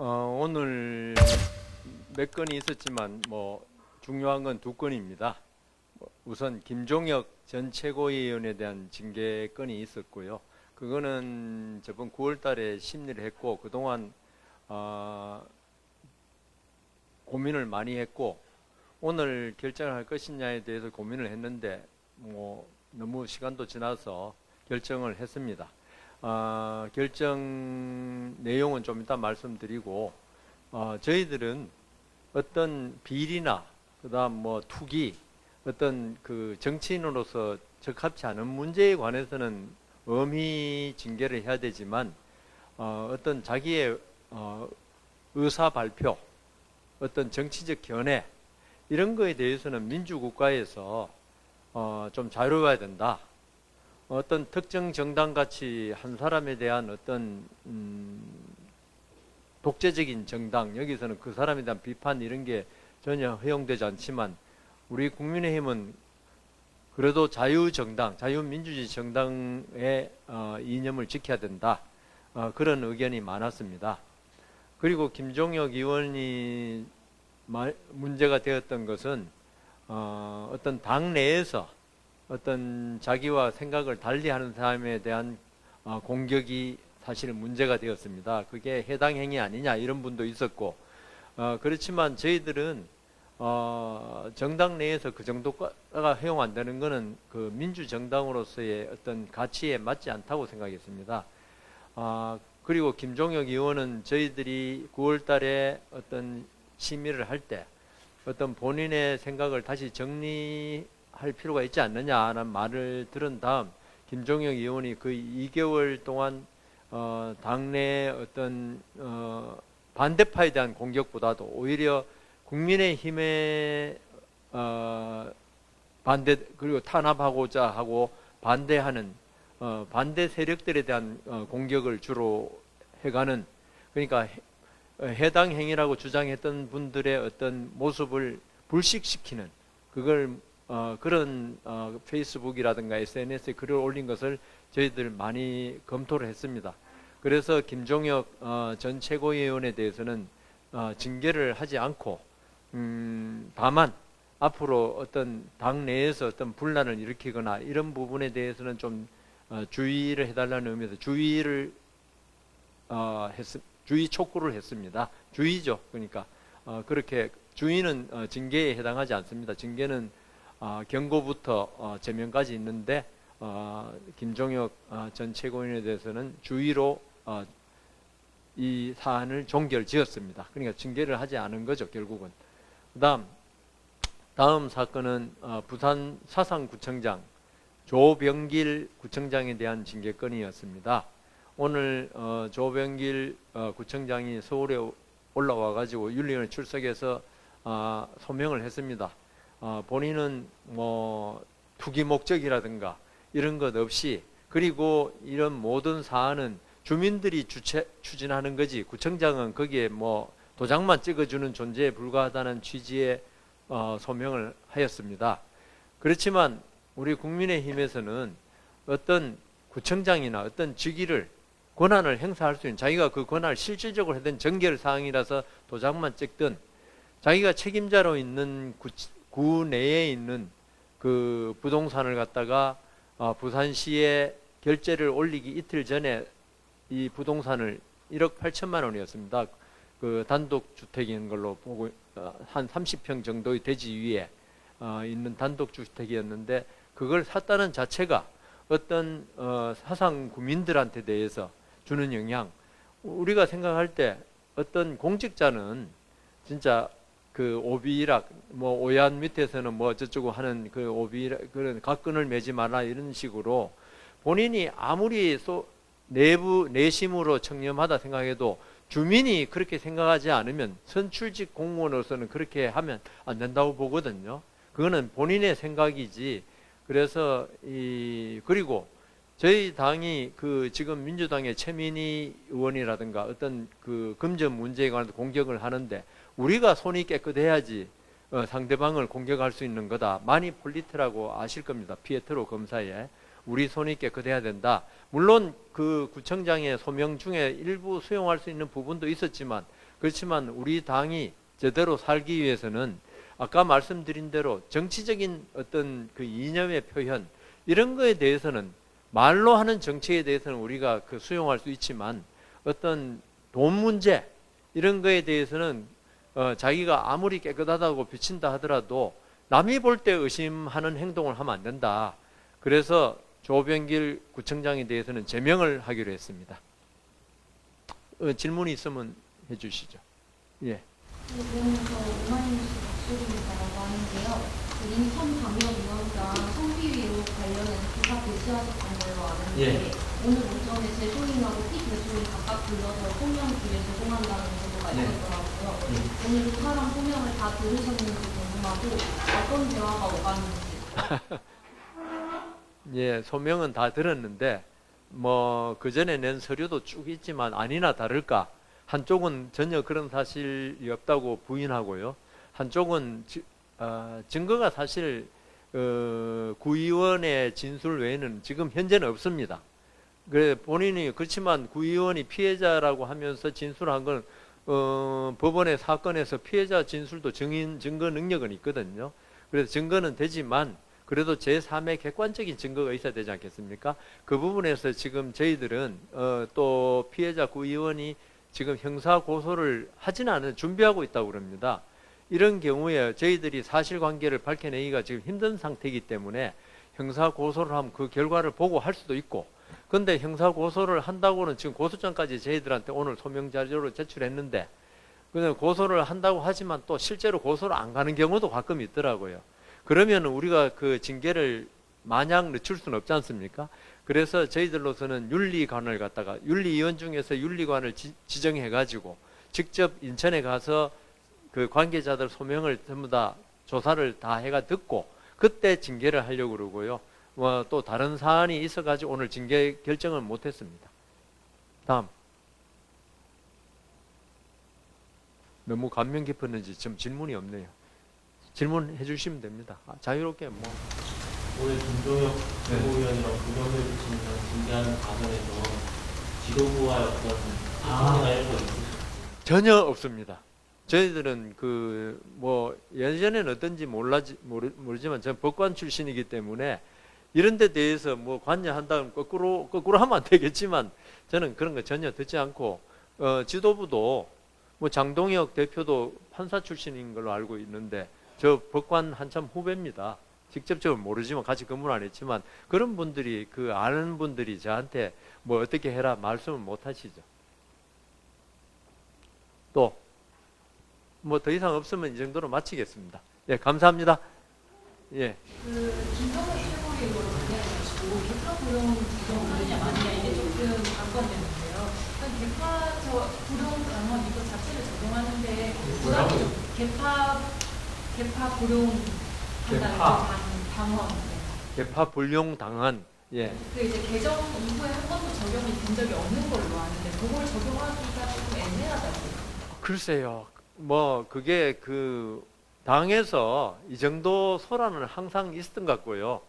오늘 몇 건이 있었지만 중요한 건 두 건입니다. 우선 김종혁 전 최고위원에 대한 징계 건이 있었고요. 그거는 저번 9월 달에 심리를 했고 그동안 고민을 많이 했고 오늘 결정을 할 것이냐에 대해서 고민을 했는데 너무 시간도 지나서 결정을 했습니다. 결정 내용은 좀 이따 말씀드리고 저희들은 어떤 비리나 그다음 투기 어떤 그 정치인으로서 적합치 않은 문제에 관해서는 엄히 징계를 해야 되지만 어떤 자기의 의사 발표 어떤 정치적 견해 이런 거에 대해서는 민주국가에서 좀 자유로워야 된다. 어떤 특정 정당 같이 한 사람에 대한 어떤 독재적인 정당, 여기서는 그 사람에 대한 비판 이런 게 전혀 허용되지 않지만 우리 국민의힘은 그래도 자유정당, 자유민주주의 정당의 이념을 지켜야 된다. 그런 의견이 많았습니다. 그리고 김종혁 의원이 문제가 되었던 것은 어떤 당 내에서 어떤 자기와 생각을 달리하는 사람에 대한 공격이 사실 문제가 되었습니다. 그게 해당 행위 아니냐 이런 분도 있었고 그렇지만 저희들은 정당 내에서 그 정도가 허용 안 되는 것은 그 민주정당으로서의 어떤 가치에 맞지 않다고 생각했습니다. 그리고 김종혁 의원은 저희들이 9월 달에 어떤 심의를 할 때 어떤 본인의 생각을 다시 정리할 필요가 있지 않느냐는 말을 들은 다음 김종혁 의원이 그 2개월 동안 당내 어떤 반대파에 대한 공격보다도 오히려 국민의힘의 반대 그리고 탄압하고자 하고 반대하는 반대 세력들에 대한 공격을 주로 해가는 그러니까 해당 행위라고 주장했던 분들의 어떤 모습을 불식시키는 그걸 그런 페이스북이라든가 SNS에 글을 올린 것을 저희들 많이 검토를 했습니다. 그래서 김종혁 전 최고위원에 대해서는 징계를 하지 않고 다만 앞으로 어떤 당 내에서 어떤 분란을 일으키거나 이런 부분에 대해서는 좀 주의를 해달라는 의미에서 주의 촉구를 했습니다. 주의죠. 그러니까 그렇게 주의는 징계에 해당하지 않습니다. 징계는 경고부터 제명까지 있는데 김종혁 전 최고위원에 대해서는 주의로 이 사안을 종결지었습니다. 그러니까 징계를 하지 않은 거죠. 결국은. 다음 사건은 부산 사상구청장 조병길 구청장에 대한 징계건이었습니다. 오늘 조병길 구청장이 서울에 올라와 가지고 윤리위원회 출석해서 소명을 했습니다. 본인은 투기 목적이라든가 이런 것 없이 그리고 이런 모든 사안은 주민들이 추진하는 거지 구청장은 거기에 도장만 찍어주는 존재에 불과하다는 취지의 소명을 하였습니다. 그렇지만 우리 국민의힘에서는 어떤 구청장이나 어떤 직위를 권한을 행사할 수 있는 자기가 그 권한을 실질적으로 하던 정결 사항이라서 도장만 찍든 자기가 책임자로 있는 구 내에 있는 그 부동산을 갖다가 부산시에 결제를 올리기 이틀 전에 이 부동산을 1억 8천만 원이었습니다. 그 단독주택인 걸로 보고 한 30평 정도의 대지 위에 있는 단독주택이었는데 그걸 샀다는 자체가 어떤 사상 구민들한테 대해서 주는 영향 우리가 생각할 때 어떤 공직자는 진짜 그 오비락 오ያን 밑에서는 저쩌고 하는 그 오비락 그런 각근을 매지 마라 이런 식으로 본인이 아무리 내부 내심으로 청렴하다 생각해도 주민이 그렇게 생각하지 않으면 선출직 공무원으로서는 그렇게 하면 안 된다고 보거든요. 그거는 본인의 생각이지. 그래서 그리고 저희 당이 지금 민주당의 최민희 의원이라든가 어떤 그 금전 문제에 관해서 공격을 하는데 우리가 손이 깨끗해야지 상대방을 공격할 수 있는 거다. 마니폴리트라고 아실 겁니다. 피에트로 검사에 우리 손이 깨끗해야 된다. 물론 그 구청장의 소명 중에 일부 수용할 수 있는 부분도 있었지만, 그렇지만 우리 당이 제대로 살기 위해서는 아까 말씀드린 대로 정치적인 어떤 그 이념의 표현, 이런 거에 대해서는, 말로 하는 정치에 대해서는 우리가 그 수용할 수 있지만, 어떤 돈 문제 이런 거에 대해서는 자기가 아무리 깨끗하다고 비친다 하더라도 남이 볼 때 의심하는 행동을 하면 안 된다. 그래서 조병길 구청장에 대해서는 제명을 하기로 했습니다. 질문이 있으면 해주시죠. 예. 의원님께서 오마이뉴스 박수림이라고 하는데요. 인천광역위원장 성비위로 관련해서 기사 게시하셨던 걸로 아는데, 예. 오늘 오전에 재소인하고 피재소인 각각 불러서 소명 기회 제공한다는 보도가 네. 있었더라고요. 오늘 두 사람 소명을 다 들으셨는지 궁금하고 어떤 대화가 오갔는지. 예, 소명은 다 들었는데 뭐 그 전에 낸 서류도 쭉 있지만 아니나 다를까 한쪽은 전혀 그런 사실이 없다고 부인하고요. 한쪽은 증거가 사실 구의원의 진술 외에는 지금 현재는 없습니다. 그래 본인이 그렇지만 구의원이 피해자라고 하면서 진술한 건 법원의 사건에서 피해자 진술도 증거 능력은 있거든요. 그래서 증거는 되지만 그래도 제3의 객관적인 증거가 있어야 되지 않겠습니까? 그 부분에서 지금 저희들은 또 피해자 구의원이 지금 형사 고소를 하지는 않은 준비하고 있다고 그럽니다. 이런 경우에 저희들이 사실관계를 밝혀내기가 지금 힘든 상태이기 때문에 형사 고소를 하면 그 결과를 보고 할 수도 있고, 근데 형사 고소를 한다고는 지금 고소장까지 저희들한테 오늘 소명 자료로 제출했는데, 그냥 고소를 한다고 하지만 또 실제로 고소를 안 가는 경우도 가끔 있더라고요. 그러면 우리가 그 징계를 마냥 늦출 수는 없지 않습니까? 그래서 저희들로서는 윤리관을 갖다가 윤리위원 중에서 윤리관을 지정해가지고 직접 인천에 가서 그 관계자들 소명을 전부 다 조사를 다 해가 듣고 그때 징계를 하려고 그러고요. 또 다른 사안이 있어가지고 오늘 징계 결정을 못했습니다. 다음. 너무 감명 깊었는지 지금 질문이 없네요. 질문해 주시면 됩니다. 자유롭게 뭐. 올해 김종혁 최고위원이랑 구명을 징계하는 과정에서 지도부와의 어떤 소통이나 이런 거 있으세요? 전혀 없습니다. 저희들은 그 뭐 예전에는 어떤지 모르지만 저는 법관 출신이기 때문에 이런 데 대해서 뭐 관여한다면 거꾸로 하면 안 되겠지만 저는 그런 거 전혀 듣지 않고 지도부도 뭐 장동혁 대표도 판사 출신인 걸로 알고 있는데 저 법관 한참 후배입니다. 직접적으로 모르지만 같이 근무는 안 했지만 그런 분들이 그 아는 분들이 저한테 뭐 어떻게 해라 말씀을 못 하시죠. 또 뭐 더 이상 없으면 이 정도로 마치겠습니다. 예, 감사합니다. 예. 그 김정은 최고위원을 가지고 개파 불용 부정하느냐 마느냐 이게 조금 관건되는데요. 개파 불용 당원 이거 자체를 적용하는데 개파 불용 한다는 당원. 개파 불용 당한. 예. 그 이제 개정 이후에 한 번도 적용이 된 적이 없는 걸로 아는데 그걸 적용하기가 조금 애매하다고. 글쎄요. 뭐 그게 그 당에서 이 정도 소란은 항상 있었던 것 같고요.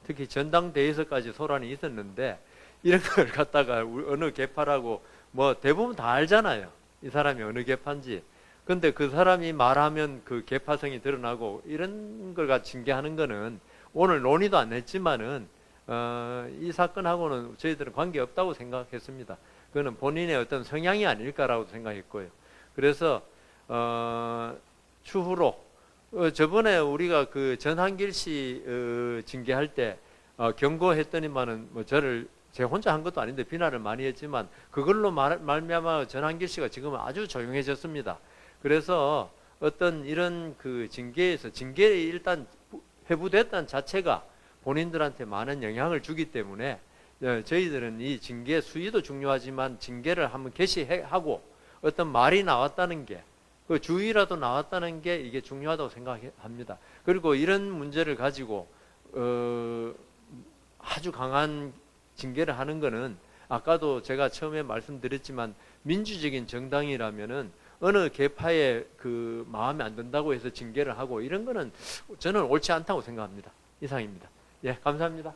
특히 전당대회에서까지 소란이 있었는데 이런 걸 갖다가 어느 개파라고 뭐 대부분 다 알잖아요. 이 사람이 어느 개파인지. 근데 그 사람이 말하면 그 개파성이 드러나고 이런 걸 갖다 징계하는 거는 오늘 논의도 안 했지만은 이 사건하고는 저희들은 관계없다고 생각했습니다. 그거는 본인의 어떤 성향이 아닐까라고 생각했고요. 그래서 추후로 저번에 우리가 그 전한길 씨 징계할 때 경고했더니만은 뭐 제 혼자 한 것도 아닌데 비난을 많이 했지만 그걸로 말미암아 전한길 씨가 지금은 아주 조용해졌습니다. 그래서 어떤 이런 그 징계에 일단 회부됐다는 자체가 본인들한테 많은 영향을 주기 때문에 저희들은 이 징계 수위도 중요하지만 징계를 한번 개시하고 어떤 말이 나왔다는 게 그 주의라도 나왔다는 게 이게 중요하다고 생각합니다. 그리고 이런 문제를 가지고 아주 강한 징계를 하는 거는 아까도 제가 처음에 말씀드렸지만 민주적인 정당이라면은 어느 개파의 그 마음에 안 든다고 해서 징계를 하고 이런 거는 저는 옳지 않다고 생각합니다. 이상입니다. 예, 감사합니다.